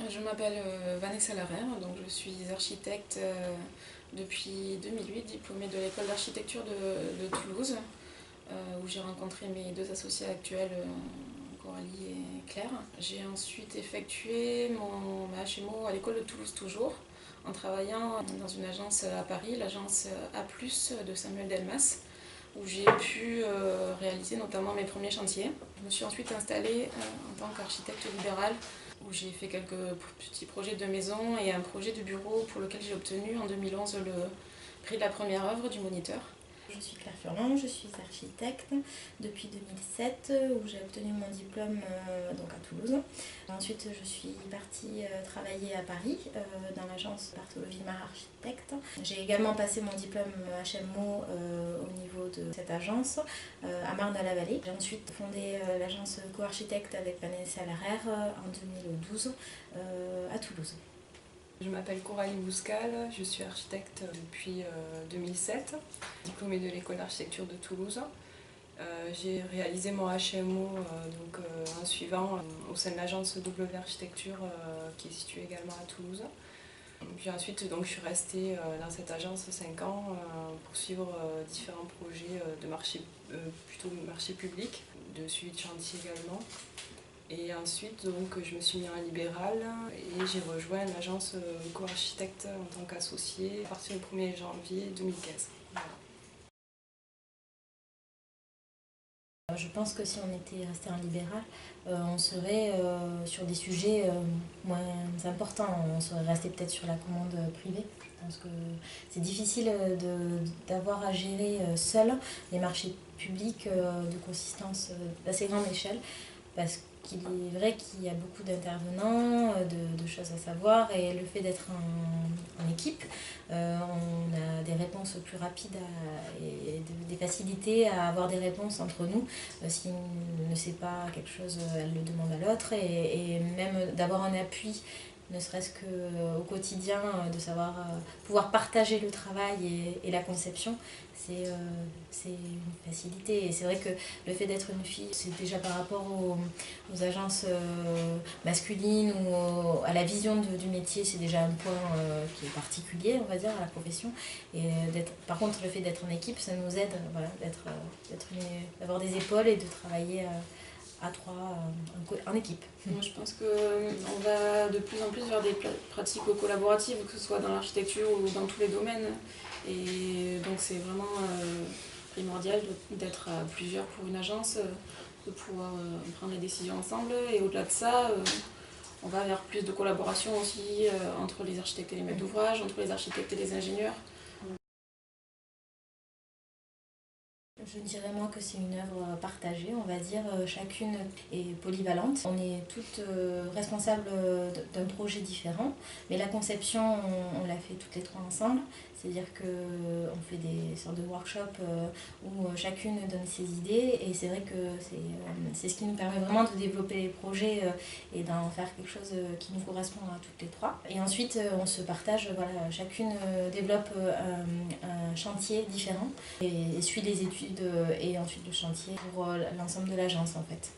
Je m'appelle Vanessa Larère, donc je suis architecte depuis 2008, diplômée de l'école d'architecture de Toulouse, où j'ai rencontré mes deux associés actuels, Coralie et Claire. J'ai ensuite effectué ma HMO à l'école de Toulouse toujours, en travaillant dans une agence à Paris, l'agence A+, de Samuel Delmas, où j'ai pu réaliser notamment mes premiers chantiers. Je me suis ensuite installée en tant qu'architecte libérale, où j'ai fait quelques petits projets de maison et un projet de bureau pour lequel j'ai obtenu en 2011 le prix de la première œuvre du Moniteur. Je suis Claire Furlan, je suis architecte depuis 2007 où j'ai obtenu mon diplôme donc à Toulouse. Ensuite je suis partie travailler à Paris dans l'agence Barthelot Villemar Architecte. J'ai également passé mon diplôme HMO au niveau de cette agence à Marne-à-la-Vallée. J'ai ensuite fondé l'agence Co-Architecte avec Vanessa Larère en 2012 à Toulouse. Je m'appelle Coralie Bouscal, je suis architecte depuis 2007, diplômée de l'école d'architecture de Toulouse. J'ai réalisé mon HMO en suivant au sein de l'agence W Architecture qui est située également à Toulouse. Puis ensuite je suis restée dans cette agence 5 ans pour suivre différents projets de marché, plutôt marché public, de suivi de chantier également. Et ensuite, je me suis mis en libéral et j'ai rejoint l'agence Co-Architecte en tant qu'associée à partir du 1er janvier 2015. Voilà. Je pense que si on était resté en libéral, on serait sur des sujets moins importants. On serait resté peut-être sur la commande privée. Je pense que c'est difficile d'avoir à gérer seul les marchés publics de consistance d'assez grande échelle, parce qu'il est vrai qu'il y a beaucoup d'intervenants, de choses à savoir, et le fait d'être en équipe, on a des réponses plus rapides et des facilités à avoir des réponses entre nous. Si on ne sait pas quelque chose, elle le demande à l'autre, et même d'avoir un appui, ne serait-ce qu'au quotidien, de savoir pouvoir partager le travail et la conception, c'est une facilité. Et c'est vrai que le fait d'être une fille, c'est déjà par rapport aux agences masculines ou à la vision du métier, c'est déjà un point qui est particulier, on va dire, à la profession. Et par contre, le fait d'être en équipe, ça nous aide, voilà, d'avoir des épaules et de travailler à trois en équipe. Moi, je pense qu'on va de plus en plus vers des pratiques collaboratives, que ce soit dans l'architecture ou dans tous les domaines. Et donc c'est vraiment primordial d'être à plusieurs pour une agence, de pouvoir prendre les décisions ensemble. Et au-delà de ça, on va vers plus de collaboration aussi entre les architectes et les maîtres d'ouvrage, entre les architectes et les ingénieurs. Je dirais moi que c'est une œuvre partagée, on va dire, chacune est polyvalente. On est toutes responsables d'un projet différent, mais la conception, on l'a fait toutes les trois ensemble. C'est-à-dire qu'on fait des sortes de workshops où chacune donne ses idées, et c'est vrai que c'est ce qui nous permet vraiment de développer les projets et d'en faire quelque chose qui nous correspond à toutes les trois. Et ensuite, on se partage, voilà, chacune développe un chantier différent et suit les études et ensuite le chantier pour l'ensemble de l'agence en fait.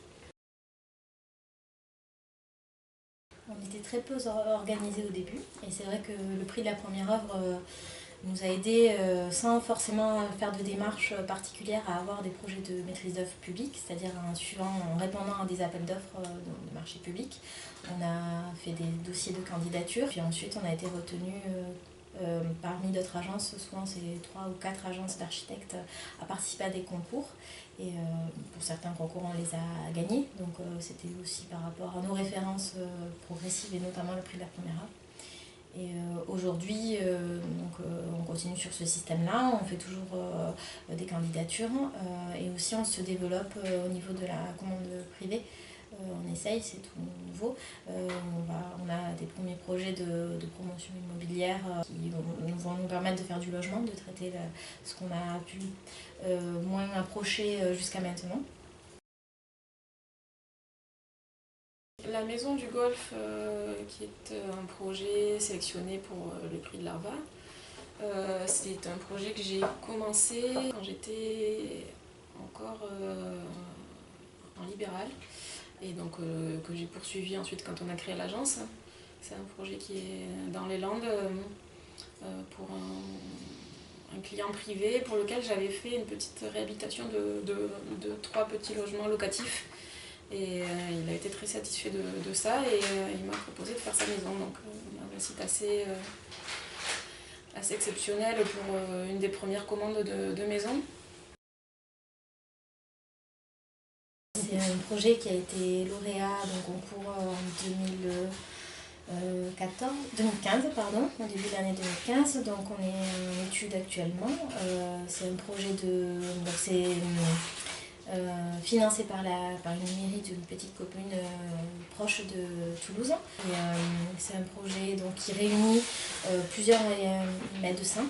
On était très peu organisés au début, et c'est vrai que le prix de la première œuvre nous a aidés sans forcément faire de démarche particulière à avoir des projets de maîtrise d'œuvre publique, c'est-à-dire en répondant à des appels d'offres de marché public. On a fait des dossiers de candidature, puis ensuite on a été retenu parmi d'autres agences, souvent c'est 3 ou 4 agences d'architectes à participer à des concours, et pour certains concours on les a gagnés, donc c'était aussi par rapport à nos références progressives et notamment le prix de la première œuvre. Et aujourd'hui, on continue sur ce système-là, on fait toujours des candidatures et aussi on se développe au niveau de la commande privée. On essaye, c'est tout nouveau. On a des premiers projets de promotion immobilière qui vont nous permettre de faire du logement, de traiter ce qu'on a pu moins approcher jusqu'à maintenant. La maison du Golfe, qui est un projet sélectionné pour le prix de l'Arva, c'est un projet que j'ai commencé quand j'étais encore en libéral, et donc que j'ai poursuivi ensuite quand on a créé l'agence. C'est un projet qui est dans les Landes pour un client privé pour lequel j'avais fait une petite réhabilitation de 3 petits logements locatifs. Et il a été très satisfait de ça et il m'a proposé de faire sa maison. Donc un site assez exceptionnel pour une des premières commandes de maison. C'est un projet qui a été lauréat d'un concours en 2015, au début de l'année 2015. Donc on est en étude actuellement. C'est un projet financé par une mairie d'une petite commune proche de Toulouse. C'est un projet qui réunit plusieurs médecins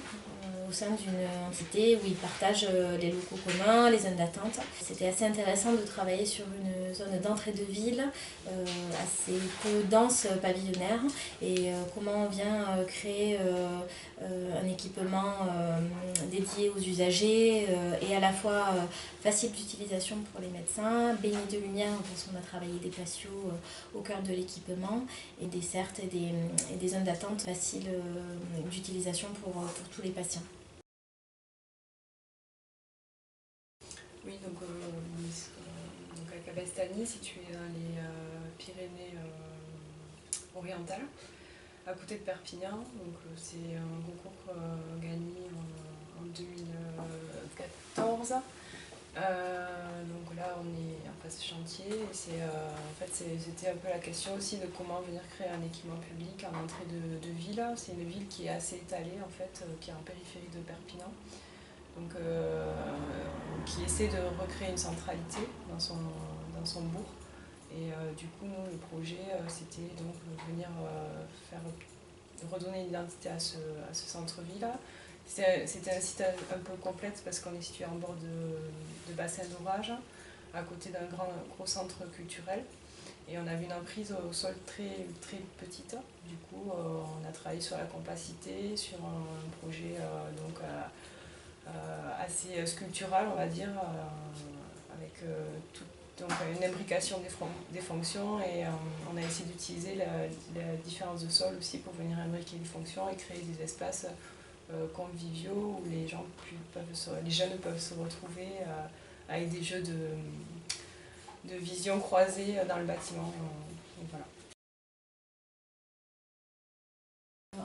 au sein d'une entité où ils partagent les locaux communs, les zones d'attente. C'était assez intéressant de travailler sur une zone d'entrée de ville assez peu dense, pavillonnaire, et comment on vient créer un équipement dédié aux usagers et à la fois facile d'utilisation pour les médecins, baigné de lumière parce qu'on a travaillé des patios au cœur de l'équipement, et des certes et des zones d'attente faciles d'utilisation pour tous les patients. Oui, donc à Cabestany, situé dans les Pyrénées orientales, à côté de Perpignan. Donc c'est un concours gagné en 2014. Donc là on est en phase chantier et c'était un peu la question aussi de comment venir créer un équipement public en entrée de ville. C'est une ville qui est assez étalée en fait, qui est en périphérie de Perpignan. Donc, qui essaie de recréer une centralité dans son bourg. Et du coup, nous, le projet, c'était donc venir redonner une identité à ce centre-ville. C'était un site un peu complexe parce qu'on est situé en bord de bassin d'orage, à côté d'un gros centre culturel. Et on avait une emprise au sol très, très petite. Du coup, on a travaillé sur la compacité, sur un projet assez sculptural, on va dire, avec donc une imbrication des fonctions, et on a essayé d'utiliser la différence de sol aussi pour venir imbriquer les fonctions et créer des espaces conviviaux où les jeunes peuvent se retrouver avec des jeux de vision croisée dans le bâtiment. Et voilà.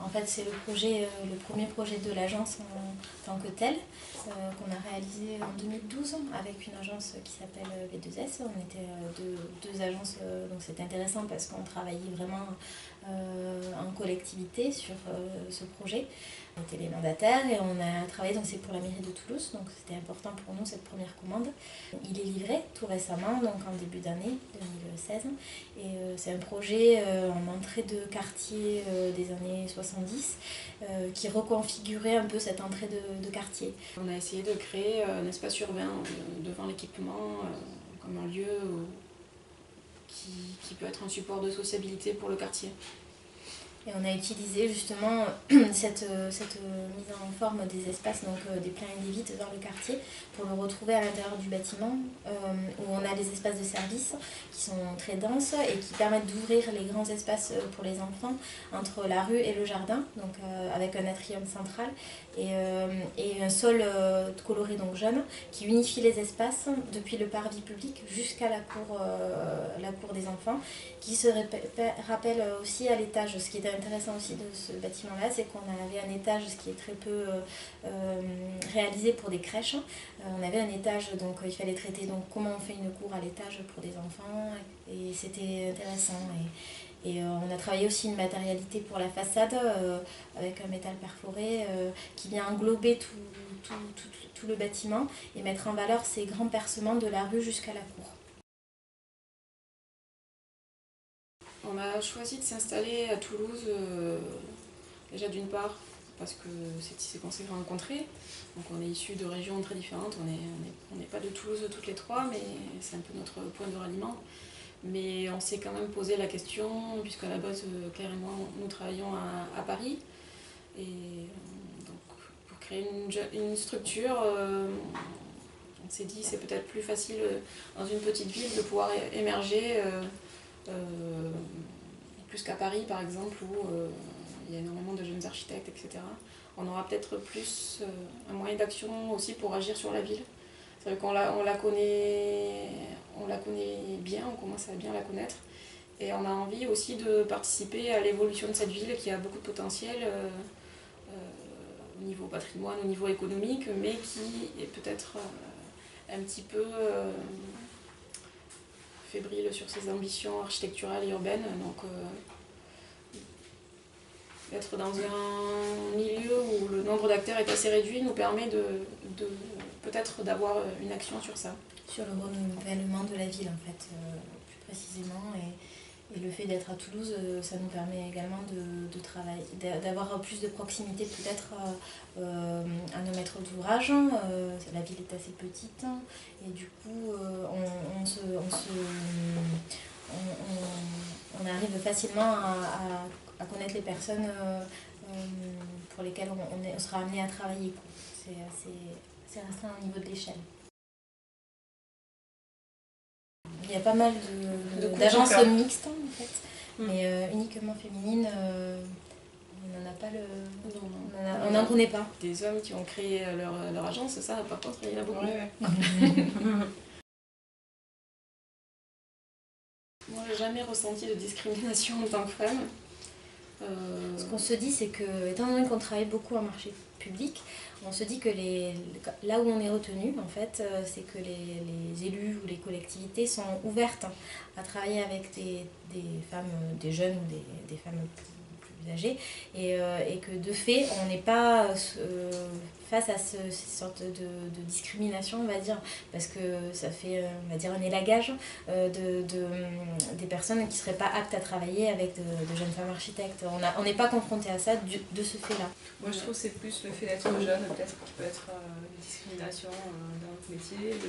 En fait, c'est le premier projet de l'agence en tant que tel, qu'on a réalisé en 2012 avec une agence qui s'appelle V2S. On était deux agences, donc c'était intéressant parce qu'on travaillait vraiment en collectivité sur ce projet. On était les mandataires et on a travaillé, donc c'est pour la mairie de Toulouse, donc c'était important pour nous cette première commande. Il est livré tout récemment, donc en début d'année 2016, et c'est un projet en entrée de quartier des années 70 qui reconfigurait un peu cette entrée de quartier. On a essayé de créer un espace urbain devant l'équipement comme un lieu qui peut être un support de sociabilité pour le quartier. Et on a utilisé justement cette mise en forme des espaces, donc des pleins et des vides dans le quartier, pour le retrouver à l'intérieur du bâtiment, où on a des espaces de service qui sont très denses et qui permettent d'ouvrir les grands espaces pour les enfants entre la rue et le jardin, donc avec un atrium central et un sol coloré, donc jaune, qui unifie les espaces depuis le parvis public jusqu'à la cour des enfants, qui se rappelle aussi à l'étage. Ce qui est intéressant aussi de ce bâtiment-là, c'est qu'on avait un étage, ce qui est très peu réalisé pour des crèches. On avait un étage, donc il fallait traiter donc comment on fait une cour à l'étage pour des enfants, et c'était intéressant. Et on a travaillé aussi une matérialité pour la façade avec un métal perforé qui vient englober tout le bâtiment et mettre en valeur ces grands percements de la rue jusqu'à la cour. On a choisi de s'installer à Toulouse, déjà d'une part parce que c'est ici qu'on s'est rencontrés. Donc on est issus de régions très différentes, on n'est pas de Toulouse toutes les trois, mais c'est un peu notre point de ralliement. Mais on s'est quand même posé la question, puisqu'à la base, carrément, nous travaillons à Paris. Et donc pour créer une structure, on s'est dit c'est peut-être plus facile dans une petite ville de pouvoir émerger plus qu'à Paris par exemple où il y a énormément de jeunes architectes, etc. On aura peut-être plus un moyen d'action aussi pour agir sur la ville. C'est vrai qu'on la connaît bien, on commence à bien la connaître. Et on a envie aussi de participer à l'évolution de cette ville qui a beaucoup de potentiel au niveau patrimoine, au niveau économique, mais qui est peut-être un petit peu fébrile sur ses ambitions architecturales et urbaines. Donc être dans un milieu où le nombre d'acteurs est assez réduit nous permet peut-être d'avoir une action sur ça. Sur le renouvellement de la ville en fait, plus précisément. Et le fait d'être à Toulouse, ça nous permet également de travailler, d'avoir plus de proximité peut-être à nos maîtres d'ouvrage. La ville est assez petite et du coup on arrive facilement à connaître les personnes pour lesquelles on sera amené à travailler. C'est assez restreint au niveau de l'échelle. Il y a pas mal d'agences mixtes en fait, mais uniquement féminines, on n'en a pas on n'en connaît pas. Des hommes qui ont créé leur agence, ça par contre il y en a beaucoup. Ouais. Moi j'ai jamais ressenti de discrimination en tant que femme. Ce qu'on se dit, c'est que, étant donné qu'on travaille beaucoup en marché public, on se dit que là où on est retenu, en fait, c'est que les élus ou les collectivités sont ouvertes à travailler avec des femmes, des jeunes ou des femmes plus âgées, et que de fait, on n'est pas face à ces sortes de discrimination, on va dire, parce que ça fait, on va dire, un élagage des personnes qui ne seraient pas aptes à travailler avec de jeunes femmes architectes. On n'est pas confronté à ça de ce fait-là. Moi je trouve que c'est plus le fait d'être jeune, peut-être qui peut être une discrimination dans notre métier,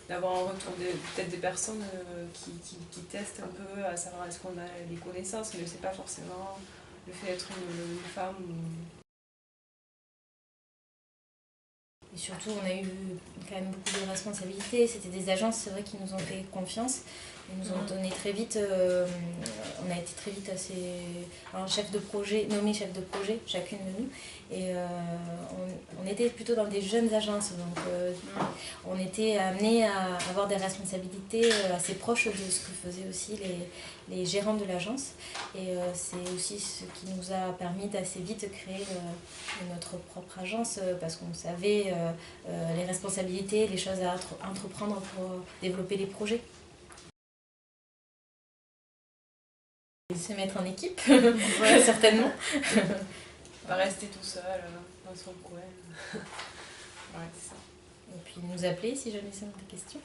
d'avoir en retour peut-être des personnes qui testent un peu à savoir est-ce qu'on a des connaissances, mais c'est pas forcément le fait d'être une femme. Et surtout, on a eu quand même beaucoup de responsabilités. C'était des agences, c'est vrai, qui nous ont fait confiance. Ils nous ont donné très vite, on a été très vite nommé chef de projet, chacune de nous. Et on était plutôt dans des jeunes agences, donc on était amenés à avoir des responsabilités assez proches de ce que faisaient aussi les gérants de l'agence. Et c'est aussi ce qui nous a permis d'assez vite créer notre propre agence, parce qu'on savait les responsabilités, les choses à entreprendre pour développer les projets. Se mettre en équipe, ouais, certainement. Pas rester tout seul dans son coin. Ouais, c'est ça. Et puis nous appeler si jamais ça a des questions.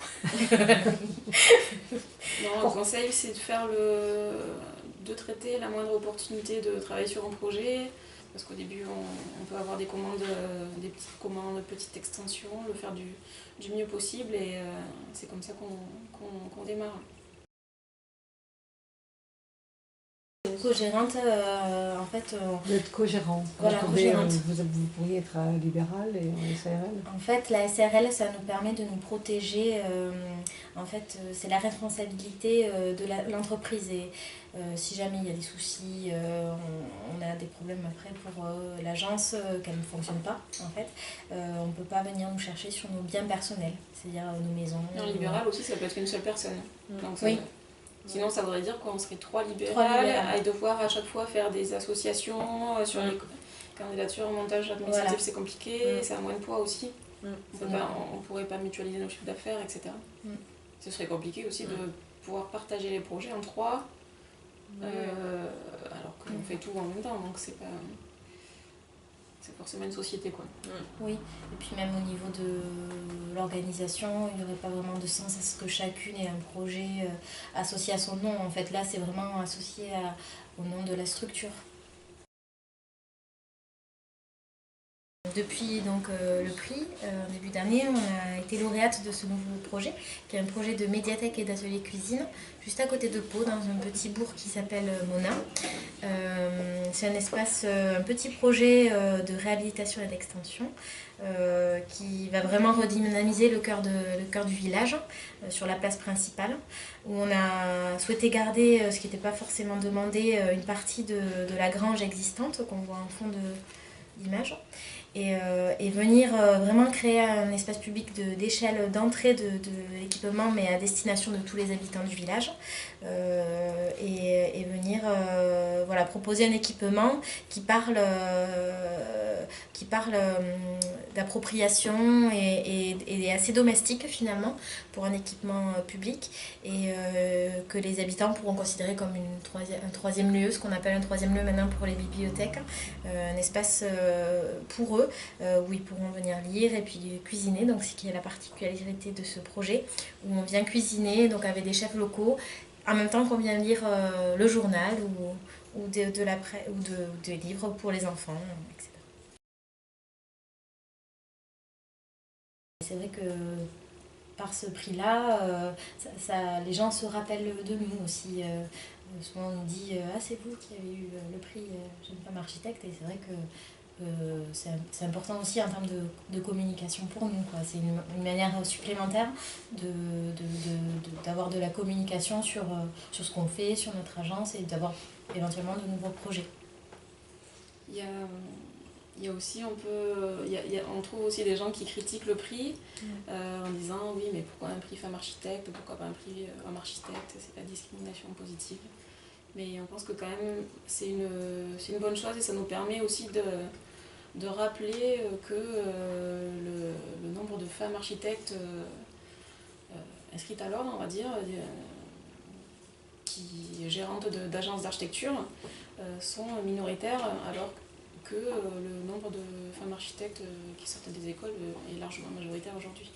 Non, le conseil c'est de traiter la moindre opportunité de travailler sur un projet. Parce qu'au début on peut avoir des petites commandes, petites extensions, le faire du mieux possible et c'est comme ça qu'on démarre. Co-gérante, en fait... Vous êtes co-gérant. Voilà, co-gérante. Vous pourriez être libéral et en SARL. En fait, la SARL, ça nous permet de nous protéger. En fait, c'est la responsabilité de l'entreprise. Et si jamais il y a des soucis, on a des problèmes après pour l'agence, qu'elle ne fonctionne pas, en fait, on ne peut pas venir nous chercher sur nos biens personnels, c'est-à-dire nos maisons. En libéral aussi, ça peut être une seule personne. Donc, oui. Sinon, ça voudrait dire qu'on serait trois libérales et devoir à chaque fois faire des associations sur les candidatures, montage administratif, voilà. C'est compliqué, ça a moins de poids aussi. On ne pourrait pas mutualiser nos chiffres d'affaires, etc. Ce serait compliqué aussi de pouvoir partager les projets en trois, alors qu'on fait tout en même temps, donc c'est forcément une société, quoi. Oui, et puis même au niveau de l'organisation, il n'y aurait pas vraiment de sens à ce que chacune ait un projet associé à son nom. En fait, là, c'est vraiment associé au nom de la structure. Depuis donc, le prix, en début d'année, on a été lauréate de ce nouveau projet, qui est un projet de médiathèque et d'atelier cuisine, juste à côté de Pau, dans un petit bourg qui s'appelle Mona. C'est un espace, un petit projet de réhabilitation et d'extension qui va vraiment redynamiser le cœur du village, sur la place principale, où on a souhaité garder, ce qui n'était pas forcément demandé, une partie de la grange existante qu'on voit en fond d'image. Et venir vraiment créer un espace public d'échelle d'entrée de l'équipement, mais à destination de tous les habitants du village, et venir voilà, proposer un équipement qui parle d'appropriation et assez domestique finalement pour un équipement public, et que les habitants pourront considérer comme un troisième lieu, ce qu'on appelle un troisième lieu maintenant pour les bibliothèques, un espace pour eux, où ils pourront venir lire et puis cuisiner, donc ce qui est la particularité de ce projet, où on vient cuisiner donc avec des chefs locaux, en même temps qu'on vient lire le journal ou des livres pour les enfants, etc. C'est vrai que par ce prix-là, les gens se rappellent de nous aussi. Souvent on nous dit « Ah, c'est vous qui avez eu le prix Jeune Femme Architecte », et c'est vrai que c'est important aussi en termes de communication pour nous, quoi. C'est une manière supplémentaire d'avoir de la communication sur ce qu'on fait, sur notre agence, et d'avoir éventuellement de nouveaux projets. Il y a aussi, on trouve aussi des gens qui critiquent le prix en disant oui, mais pourquoi un prix femme architecte, pourquoi pas un prix homme architecte, c'est la discrimination positive. Mais on pense que quand même c'est une bonne chose, et ça nous permet aussi de rappeler que le nombre de femmes architectes inscrites à l'ordre, on va dire, qui gérantes d'agences d'architecture, sont minoritaires, alors que le nombre de femmes architectes qui sortent des écoles est largement majoritaire aujourd'hui.